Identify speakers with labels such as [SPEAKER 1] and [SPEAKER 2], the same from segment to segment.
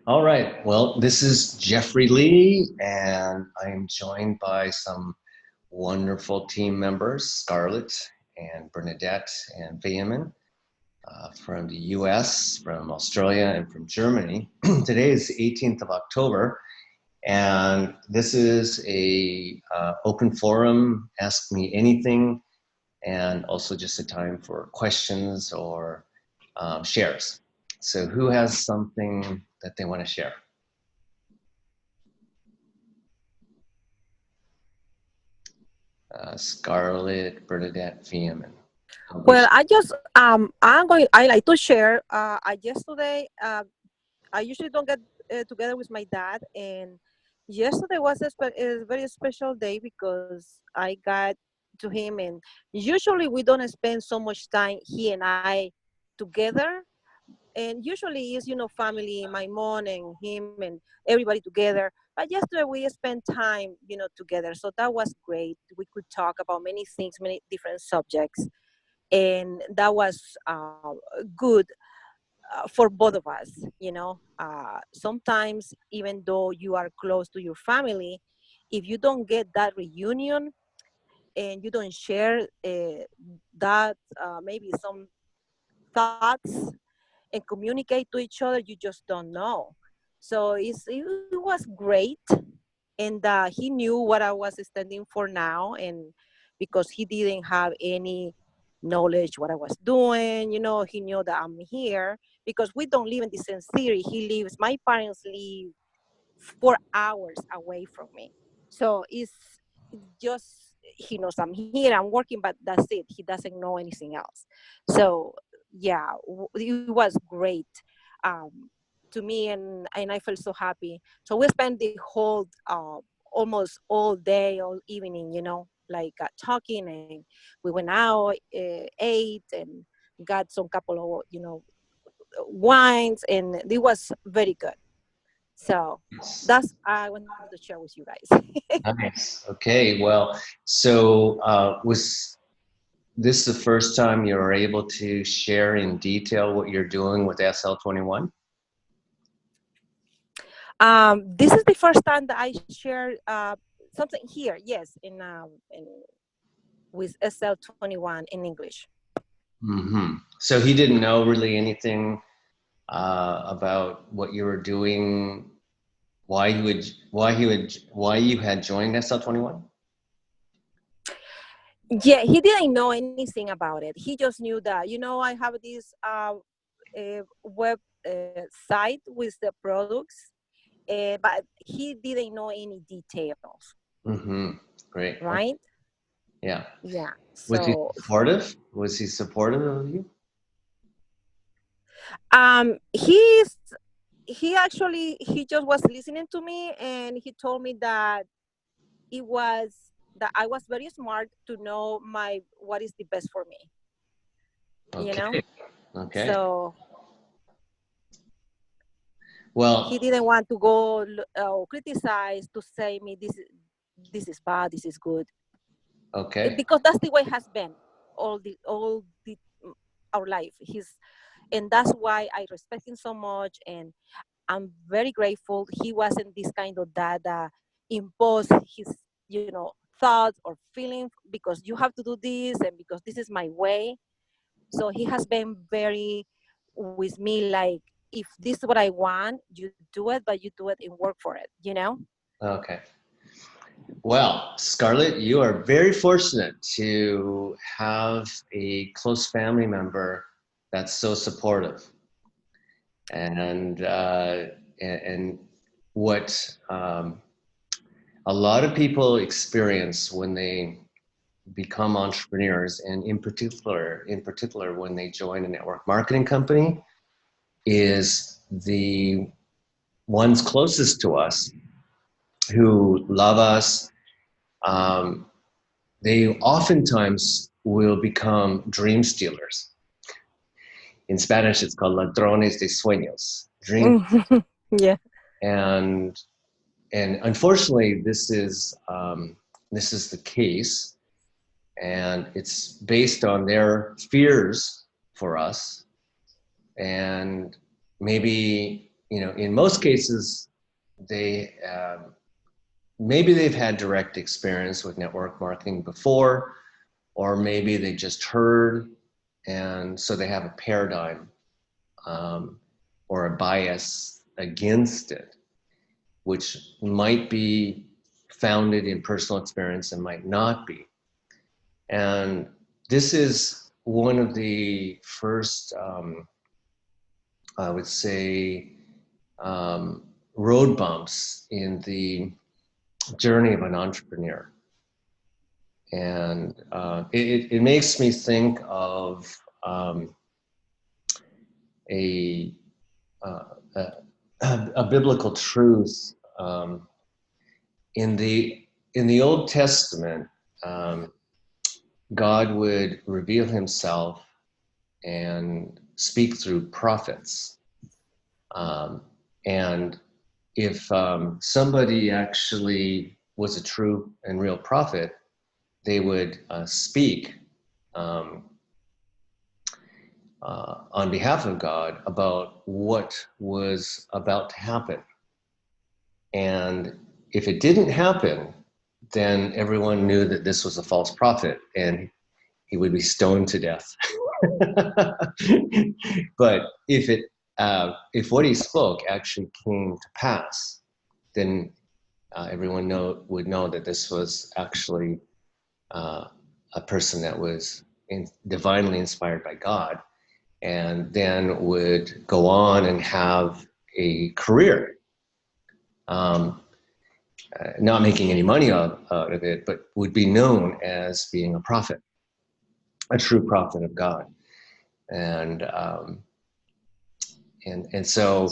[SPEAKER 1] All right. Well, this is Jeffrey Lee, and I am joined by some wonderful team members, Scarlett and Bernadette and Feynman from the US, from Australia, and from Germany. Today is the 18th of October, and this is a open forum, ask me anything, and also just a time for questions or shares. So who has something that they want to share? Scarlett Bernadette Feynman.
[SPEAKER 2] Well, I like to share. I yesterday I usually don't get together with my dad, and yesterday was a very special day because I got to him, and usually we don't spend so much time he and I together, and usually it's family, my mom and him and everybody together. But yesterday we spent time together, so that was great. We could talk about many things, many different subjects, and that was good for both of us. Sometimes even though you are close to your family, if you don't get that reunion and you don't share that maybe some thoughts and communicate to each other, you just don't know. So it was great, and he knew what I was standing for now, and because he didn't have any knowledge what I was doing, he knew that I'm here because we don't live in the same city. My parents live 4 hours away from me. So it's just, he knows I'm here, I'm working, but that's it. He doesn't know anything else. So yeah, it was great um, to me, and I felt so happy. So we spent the whole almost all day, all evening, like talking, and we went out, ate, and got some couple of wines, and it was very good. So that's I wanted to share with you guys.
[SPEAKER 1] Nice. Okay. Well, so was this the first time you were able to share in detail what you're doing with SL21?
[SPEAKER 2] This is the first time that I shared something here. Yes, in with SL21 in English.
[SPEAKER 1] So he didn't know really anything about what you were doing, why you had joined SL21?
[SPEAKER 2] Yeah, he didn't know anything about it. He just knew that I have this web site with the products, but he didn't know any details,
[SPEAKER 1] Mm-hmm. Great. Okay.
[SPEAKER 2] right?
[SPEAKER 1] Yeah.
[SPEAKER 2] Yeah.
[SPEAKER 1] Was he
[SPEAKER 2] So
[SPEAKER 1] supportive? Was he supportive of you?
[SPEAKER 2] he's he actually he just was listening to me, and he told me that it was that I was very smart to know my what is the best for me, you know.
[SPEAKER 1] Okay. Okay.
[SPEAKER 2] So he
[SPEAKER 1] Well,
[SPEAKER 2] didn't want to go or criticize to say me this is bad, this is good.
[SPEAKER 1] okay.
[SPEAKER 2] Because that's the way it has been all the our life. He's And that's why I respect him so much, and I'm very grateful he wasn't this kind of dad that impose his thoughts or feelings because you have to do this and because this is my way. So he has been very with me, like, if this is what I want, you do it, but you do it and work for it.
[SPEAKER 1] Okay. Well, Scarlett, you are very fortunate to have a close family member that's so supportive. And and what a lot of people experience when they become entrepreneurs, and in particular when they join a network marketing company, is the ones closest to us who love us. Um, they oftentimes will become dream stealers. In Spanish, it's called ladrones de sueños, dream.
[SPEAKER 2] Yeah.
[SPEAKER 1] And unfortunately, this is the case, and it's based on their fears for us, and maybe in most cases, they maybe they've had direct experience with network marketing before, or maybe they just heard, and so they have a paradigm or a bias against it, which might be founded in personal experience and might not be. And this is one of the first, I would say, road bumps in the journey of an entrepreneur. And it makes me think of a biblical truth. In the Old Testament, God would reveal himself and speak through prophets. And if somebody actually was a true and real prophet, they would speak on behalf of God about what was about to happen. And if it didn't happen, then everyone knew that this was a false prophet and he would be stoned to death. But if what he spoke actually came to pass, then everyone would know that this was actually a person that was divinely inspired by God, and then would go on and have a career, not making any money out of it, but would be known as being a prophet, a true prophet of God. And so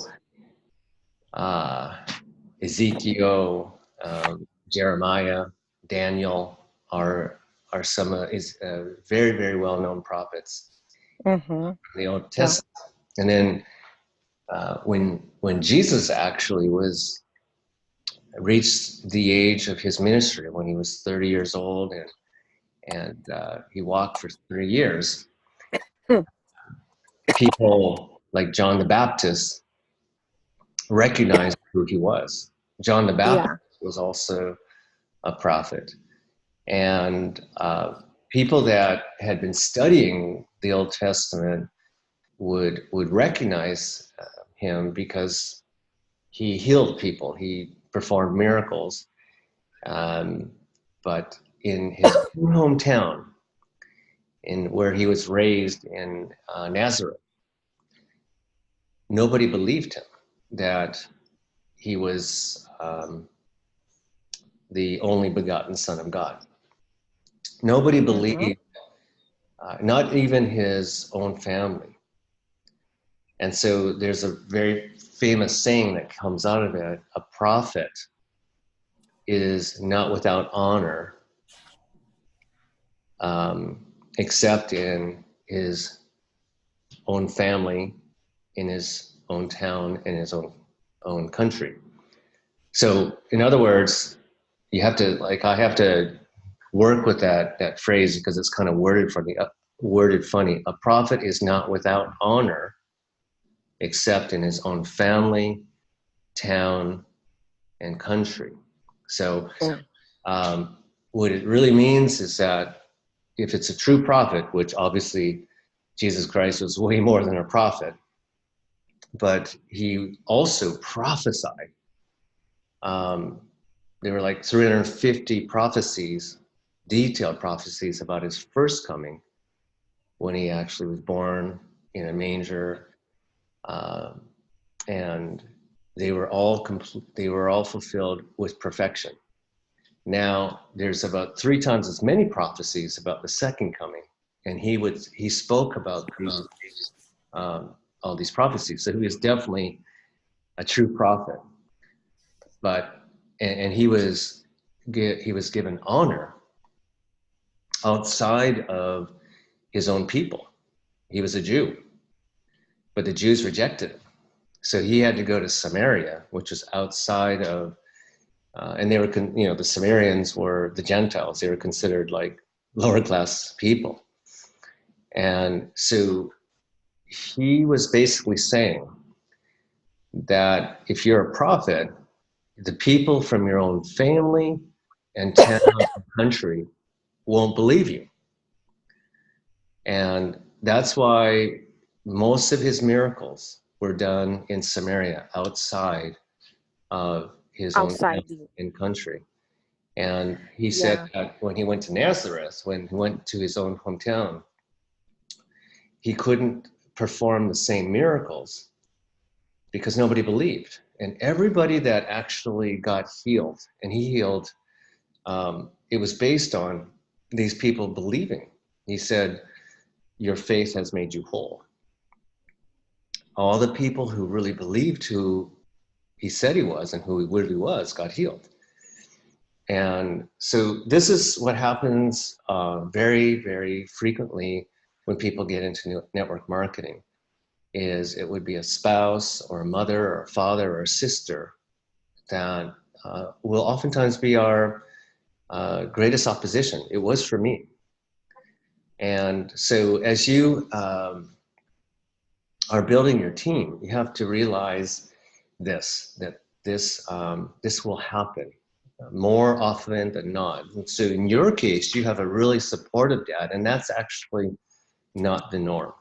[SPEAKER 1] Ezekiel, Jeremiah, Daniel are some very, very well-known prophets in the Old Testament. And then when Jesus actually reached the age of his ministry, when he was 30 years old, and he walked for 3 years, people like John the Baptist recognized who he was. John the Baptist was also a prophet. And people that had been studying the Old Testament would recognize him because he healed people, he performed miracles. But in his hometown, in where he was raised in Nazareth, nobody believed him that he was the only begotten Son of God. Nobody believed, not even his own family. And so there's a very famous saying that comes out of it: a prophet is not without honor, except in his own family, in his own town, in his own country. So in other words, I have to work with that phrase because it's kind of worded funny. A prophet is not without honor, except in his own family, town, and country. So what it really means is that if it's a true prophet, which obviously Jesus Christ was way more than a prophet, but he also prophesied. There were like 350 prophecies, detailed prophecies about his first coming, when he actually was born in a manger, and they were all fulfilled with perfection. Now there's about 3 times as many prophecies about the second coming, and he spoke about these all these prophecies. So he was definitely a true prophet, but and he was given honor outside of his own people. He was a Jew, but the Jews rejected him. So he had to go to Samaria, which is outside of, and they were, the Samaritans were the Gentiles. They were considered like lower class people. And so he was basically saying that if you're a prophet, the people from your own family and town and country won't believe you. And that's why most of his miracles were done in Samaria, outside of his own town
[SPEAKER 2] Outside the,
[SPEAKER 1] and country. And he said
[SPEAKER 2] yeah.
[SPEAKER 1] that when he went to Nazareth, when he went to his own hometown, he couldn't perform the same miracles because nobody believed. And everybody that actually got healed, and he healed, it was based on these people believing. He said, your faith has made you whole. All the people who really believed who he said he was and who he really was got healed. And so this is what happens very, very frequently when people get into network marketing. Is it would be a spouse or a mother or a father or a sister that will oftentimes be our greatest opposition. It was for me. And so as you are building your team, you have to realize that this will happen more often than not. So in your case, you have a really supportive dad, and that's actually not the norm.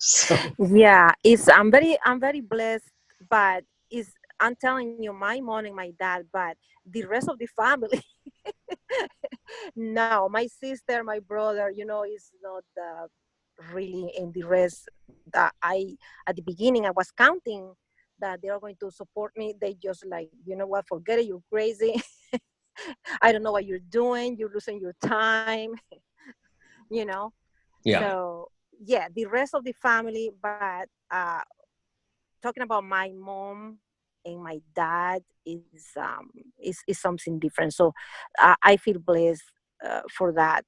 [SPEAKER 1] So
[SPEAKER 2] Yeah, it's I'm very blessed, but it's I'm telling you, my mom and my dad, but the rest of the family, no, my sister, my brother, is not really in the rest that I at the beginning I was counting that they are going to support me. They just like, you know what, forget it, you're crazy. I don't know what you're doing, you're losing your time, you know.
[SPEAKER 1] yeah,
[SPEAKER 2] So yeah, the rest of the family, but talking about my mom and my dad is something different. So I feel blessed for that.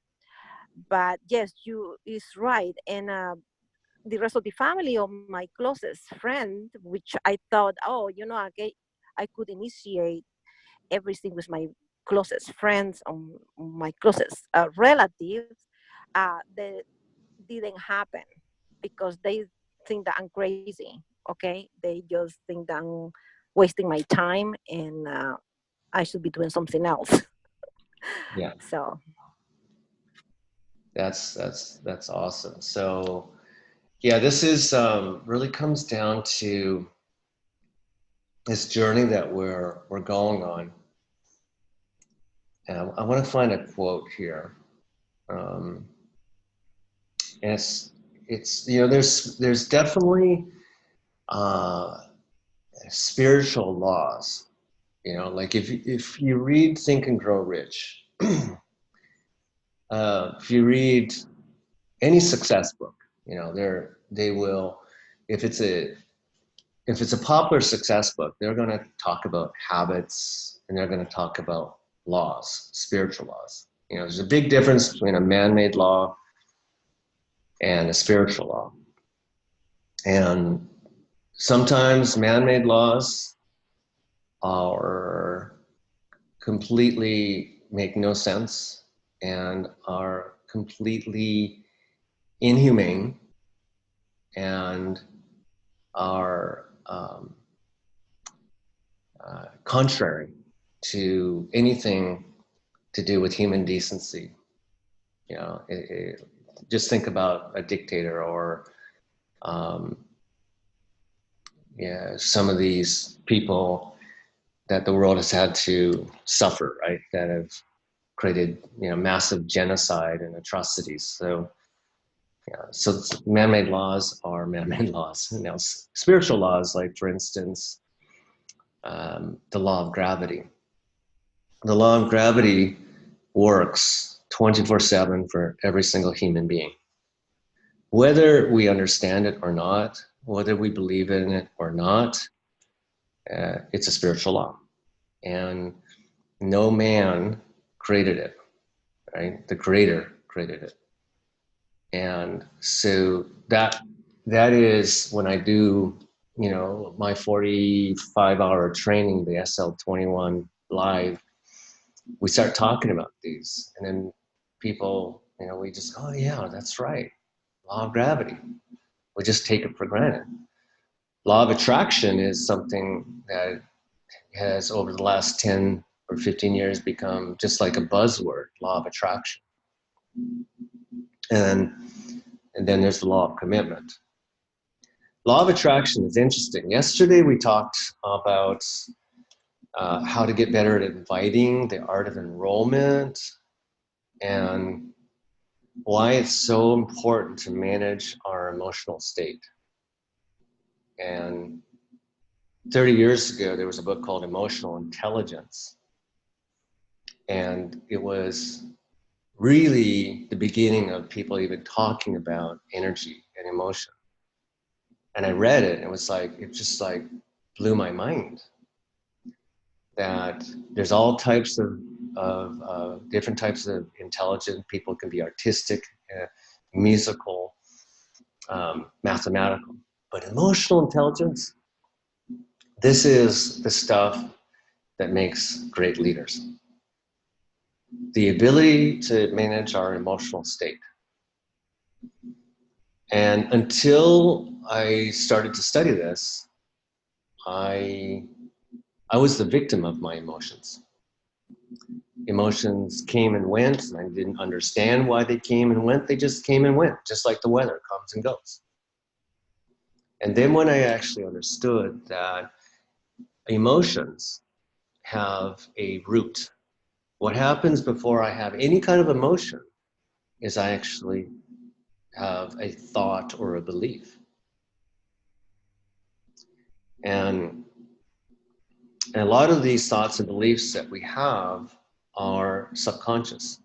[SPEAKER 2] But yes, you is right, and the rest of the family of my closest friend, which I thought, oh, I could initiate everything with my closest friends, my closest relatives. That didn't happen because they think that I'm crazy. Okay, they just think that I'm wasting my time and I should be doing something else.
[SPEAKER 1] yeah,
[SPEAKER 2] So
[SPEAKER 1] that's awesome. So yeah, this is really comes down to this journey that we're going on. And I want to find a quote here. Um, and it's there's definitely uh, spiritual laws. Like if you read Think and Grow Rich, if you read any success book, they will, if it's a popular success book, they're going to talk about habits and they're going to talk about laws, spiritual laws. There's a big difference between a man-made law and a spiritual law. And sometimes man-made laws are completely make no sense and are completely inhumane and are contrary to anything to do with human decency. Just think about a dictator or um, some of these people that the world has had to suffer, right? That have created, massive genocide and atrocities. So, so man-made laws are man-made laws. Now, spiritual laws, like for instance, the law of gravity. The law of gravity works 24/7 for every single human being. Whether we understand it or not, whether we believe in it or not, it's a spiritual law. And no man created it, right? The creator created it. And so that is when I do, my 45-hour training, the SL21 live, we start talking about these. And then people, we just, oh yeah, that's right. Law of gravity. We just take it for granted. Law of attraction is something that has over the last 10 or 15 years become just like a buzzword, law of attraction. And then there's the law of commitment. Law of attraction is interesting. Yesterday we talked about how to get better at inviting, the art of enrollment, and why it's so important to manage our emotional state. And 30 years ago, there was a book called Emotional Intelligence. And it was really the beginning of people even talking about energy and emotion. And I read it, and it just like blew my mind that there's all types of different types of intelligent people. Can be artistic, musical, mathematical, but emotional intelligence, this is the stuff that makes great leaders. The ability to manage our emotional state. And until I started to study this, I was the victim of my emotions. Emotions came and went, and I didn't understand why they came and went. They just came and went, just like the weather comes and goes. And then when I actually understood that emotions have a root, what happens before I have any kind of emotion is I actually have a thought or a belief. And a lot of these thoughts and beliefs that we have are subconscious,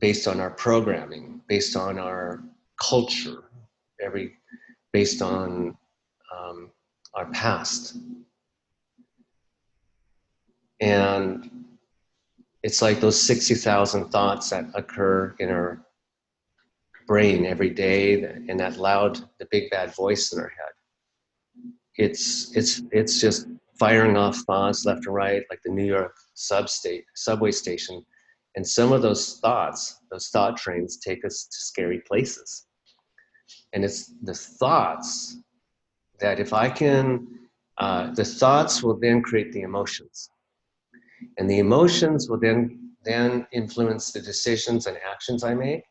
[SPEAKER 1] based on our programming, based on our culture, based on our past. And it's like those 60,000 thoughts that occur in our brain every day, and that the big bad voice in our head. It's just firing off thoughts left and right, like the New York subway station. And some of those thought trains take us to scary places. And it's the thoughts that if I can, the thoughts will then create the emotions. And the emotions will then influence the decisions and actions I make,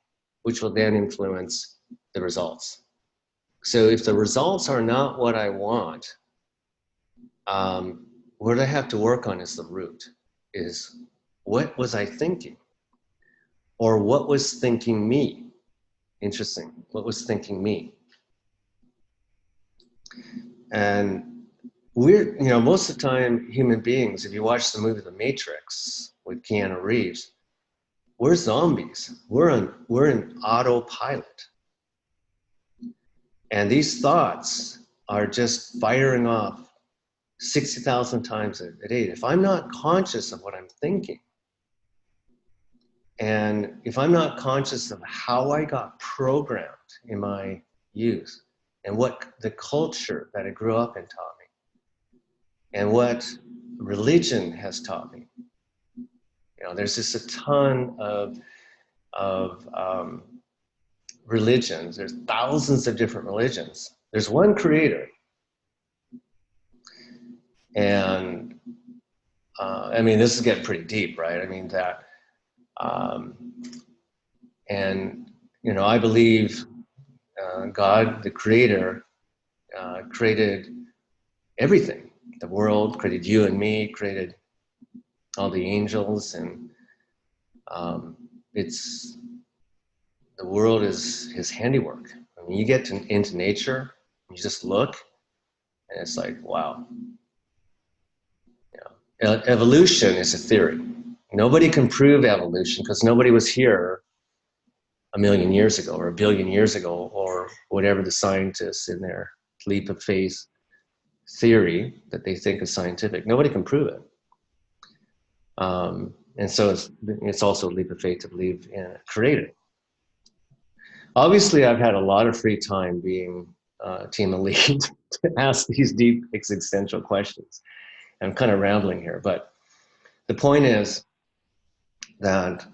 [SPEAKER 1] which will then influence the results. So if the results are not what I want, what I have to work on is the root, is what was I thinking? Or what was thinking me? Interesting, what was thinking me? And most of the time, human beings, if you watch the movie The Matrix with Keanu Reeves, we're zombies. We're in autopilot. And these thoughts are just firing off 60,000 times a day. If I'm not conscious of what I'm thinking, and if I'm not conscious of how I got programmed in my youth, and what the culture that I grew up in taught me, and what religion has taught me, there's just a ton of religions. There's thousands of different religions. There's one creator. And this is getting pretty deep, right? I believe God, the creator, created everything. The world, created you and me, created all the angels, and the world is his handiwork. You get into nature, you just look, and it's like, wow. Evolution is a theory. Nobody can prove evolution because nobody was here a million years ago or a billion years ago, or whatever the scientists in their leap of faith theory that they think is scientific. Nobody can prove it. And so it's also a leap of faith to believe in a creator. Obviously, I've had a lot of free time being team elite to ask these deep existential questions. I'm kind of rambling here, but the point is that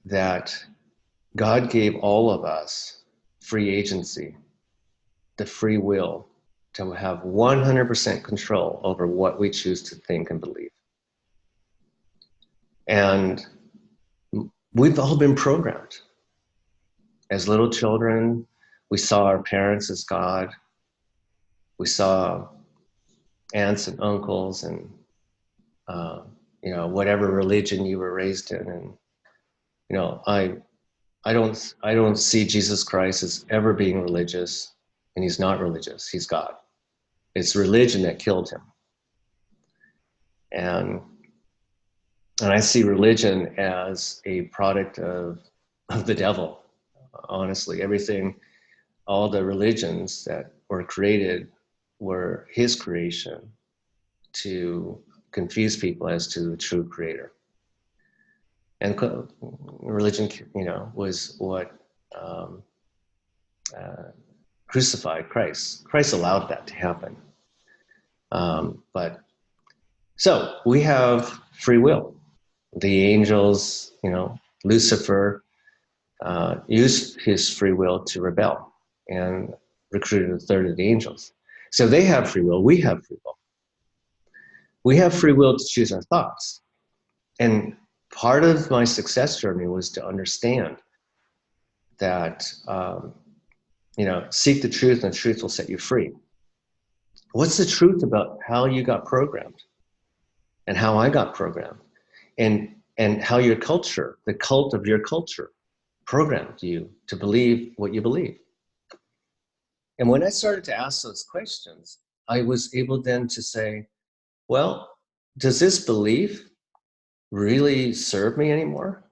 [SPEAKER 1] that God gave all of us free agency, the free will to have 100% control over what we choose to think and believe. And we've all been programmed. As little children, we saw our parents as God. We saw aunts and uncles and, whatever religion you were raised in. And, I don't see Jesus Christ as ever being religious, and he's not religious. He's God. It's religion that killed him. And I see religion as a product of the devil. Honestly, all the religions that were created were his creation to confuse people as to the true creator. And religion, was what crucified Christ. Christ allowed that to happen. So we have free will. The angels, Lucifer, used his free will to rebel and recruited a third of the angels. So they have free will. We have free will. We have free will to choose our thoughts. And part of my success journey was to understand that, seek the truth and the truth will set you free. What's the truth about how you got programmed and how I got programmed and how your culture, the cult of your culture, programmed you to believe what you believe? And when I started to ask those questions, I was able then to say, well, does this belief really serve me anymore?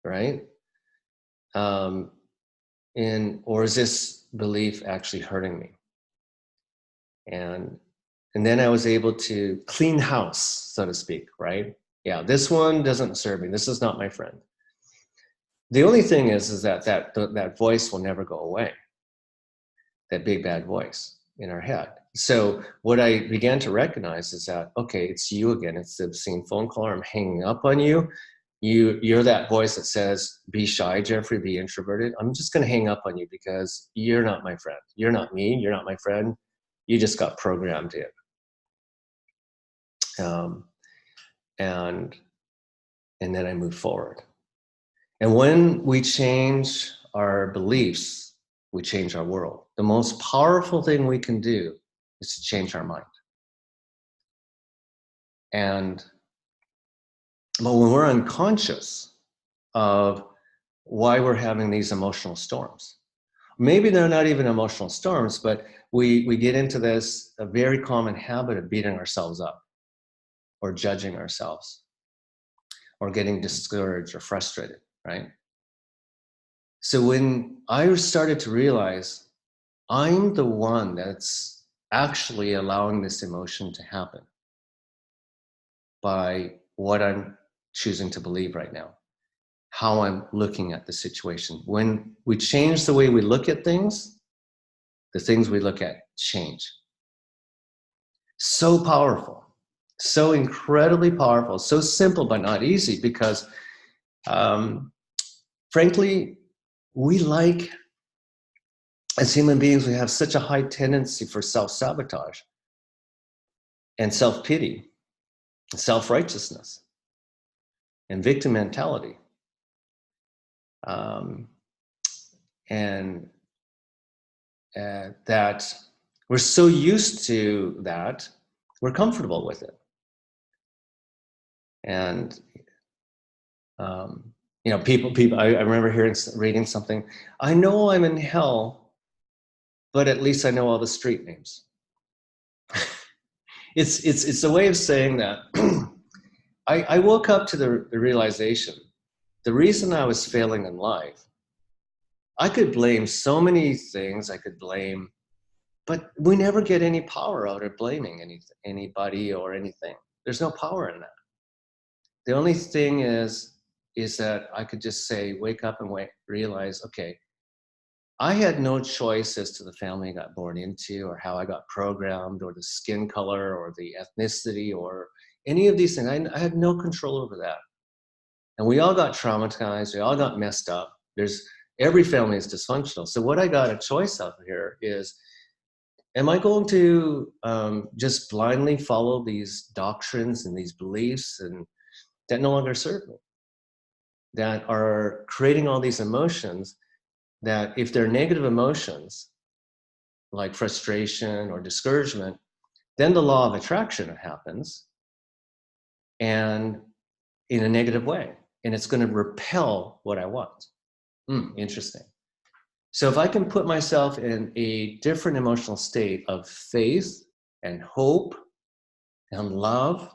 [SPEAKER 1] Right? Or is this belief actually hurting me? And then I was able to clean house, so to speak, right? Yeah, this one doesn't serve me. This is not my friend. The only thing is that voice will never go away. That big bad voice in our head. So what I began to recognize is that, okay, it's you again. It's the obscene phone caller. I'm hanging up on you. You're that voice that says, be shy, Jeffrey, be introverted. I'm just going to hang up on you because you're not my friend. You're not me. You're not my friend. You just got programmed in. And then I move forward. And when we change our beliefs, we change our world. The most powerful thing we can do is to change our mind. But when we're unconscious of why we're having these emotional storms, maybe they're not even emotional storms, but we get into a very common habit of beating ourselves up or judging ourselves or getting discouraged or frustrated, right? So when I started to realize I'm the one that's actually allowing this emotion to happen by what I'm choosing to believe right now, how I'm looking at the situation. When we change the way we look at things, the things we look at change. So powerful, so incredibly powerful, so simple but not easy because, frankly, as human beings, we have such a high tendency for self-sabotage and self-pity, self-righteousness, and victim mentality. That we're so used to that, we're comfortable with it. And, people, I remember reading something, I know I'm in hell, but at least I know all the street names. It's a way of saying that I woke up to the realization, the reason I was failing in life, I could blame so many things, but we never get any power out of blaming anybody or anything. There's no power in that. The only thing is that I could just say, wake up and realize, okay, I had no choice as to the family I got born into or how I got programmed or the skin color or the ethnicity or any of these things. I had no control over that. And we all got traumatized. We all got messed up. There's Every family is dysfunctional. So what I got a choice of here is, am I going to just blindly follow these doctrines and these beliefs and that no longer serve me, that are creating all these emotions that, if they're negative emotions like frustration or discouragement, then the law of attraction happens, and in a negative way, and it's going to repel what I want. Interesting. So if I can put myself in a different emotional state of faith and hope and love,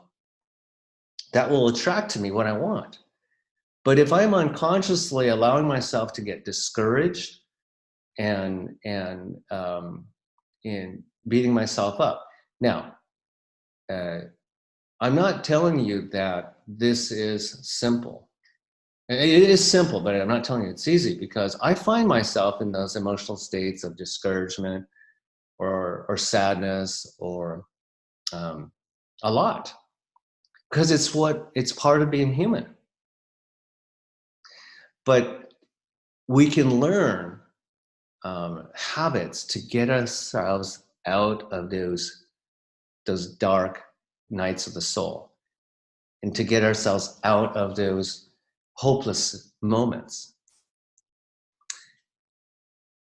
[SPEAKER 1] that will attract to me what I want. But if I'm unconsciously allowing myself to get discouraged and in beating myself up, now, I'm not telling you that this is simple. It is simple, but I'm not telling you it's easy, because I find myself in those emotional states of discouragement or sadness or a lot, because it's part of being human. But we can learn habits to get ourselves out of those dark nights of the soul, and to get ourselves out of those hopeless moments.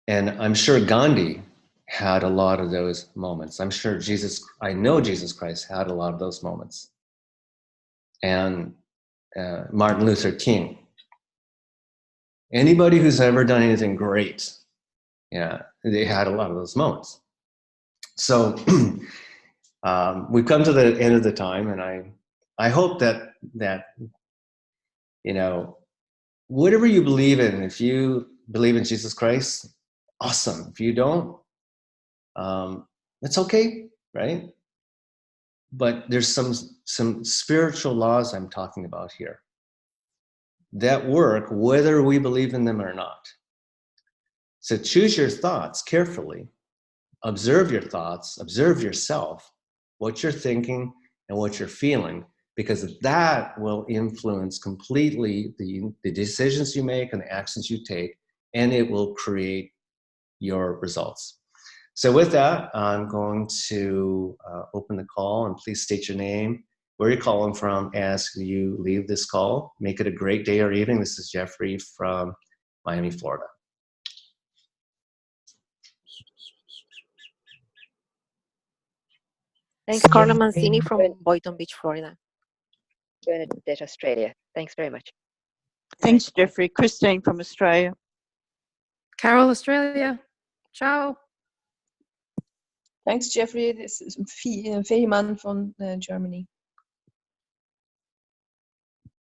[SPEAKER 1] And I'm sure Gandhi had a lot of those moments. I know Jesus Christ had a lot of those moments. And Martin Luther King. Anybody who's ever done anything great, they had a lot of those moments. So we've come to the end of the time, and I hope that whatever you believe in, if you believe in Jesus Christ, awesome. If you don't, it's okay, right? But there's some spiritual laws I'm talking about here that work whether we believe in them or not. So choose your thoughts carefully. Observe your thoughts, observe yourself, what you're thinking and what you're feeling, because that will influence completely the decisions you make and the actions you take, and it will create your results. So with that, I'm going to open the call, and please state your name, where you're calling from as you leave this call. Make it a great day or evening. This is Jeffrey from Miami, Florida.
[SPEAKER 2] Thanks, Carla Mancini from Boynton Beach, Florida.
[SPEAKER 3] Bernadette, Australia. Thanks very much.
[SPEAKER 4] Thanks, Jeffrey. Christine from Australia.
[SPEAKER 5] Carol, Australia. Ciao.
[SPEAKER 6] Thanks, Jeffrey. This is Fehmarn from Germany.